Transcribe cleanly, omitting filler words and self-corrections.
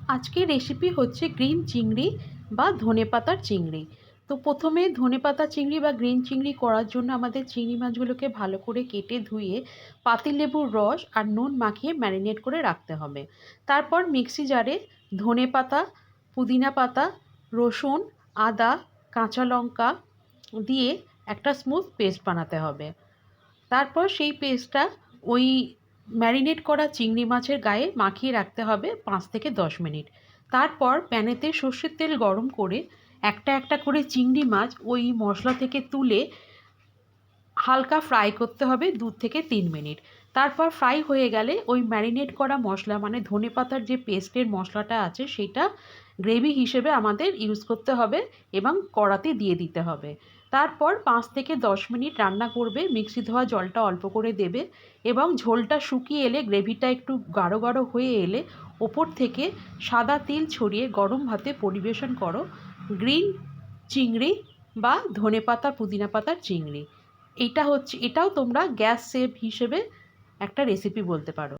আজকের রেসিপি হচ্ছে গ্রিন চিংড়ি বা ধনেপাতার চিংড়ি। তো প্রথমে ধনেপাতা চিংড়ি বা গ্রিন চিংড়ি করার জন্য আমাদের চিংড়ি মাছগুলোকে ভালো করে কেটে ধুয়ে পাতিলেবুর রস আর নুন মাখিয়ে ম্যারিনেট করে রাখতে হবে। তারপর মিক্সি জারে ধনেপাতা, পুদিনা পাতা, রসুন, আদা, কাঁচা লঙ্কা দিয়ে একটা স্মুথ পেস্ট বানাতে হবে। তারপর সেই পেস্টটা ওই ম্যারিনেট করা চিংড়ি মাছের গায়ে মাখিয়ে রাখতে হবে 5 থেকে 10 মিনিট। তারপর প্যানেতে সর্ষের তেল গরম করে একটা একটা করে চিংড়ি মাছ ওই মশলা থেকে তুলে হালকা ফ্রাই করতে হবে 2 থেকে 3 মিনিট। তারপর ফ্রাই হয়ে গেলে ওই ম্যারিনেট করা মশলা মানে ধনেপাতার যে পেস্টের মশলাটা আছে সেটা গ্রেভি হিসেবে আমাদের ইউজ করতে হবে এবং কড়াতে দিয়ে দিতে হবে। তারপর 5 থেকে 10 মিনিট রান্না করবে, মিক্সি ধোয়া জলটা অল্প করে দেবে এবং ঝোলটা শুকিয়ে এলে গ্রেভিটা একটু গাঢ় গাঢ় হয়ে এলে ওপর থেকে সাদা তিল ছড়িয়ে গরম ভাতে পরিবেশন করো গ্রিন চিংড়ি বা ধনেপাতা পুদিনা পাতার চিংড়ি। এটাও তোমরা গ্যাস সেভ হিসেবে একটা রেসিপি বলতে পারো।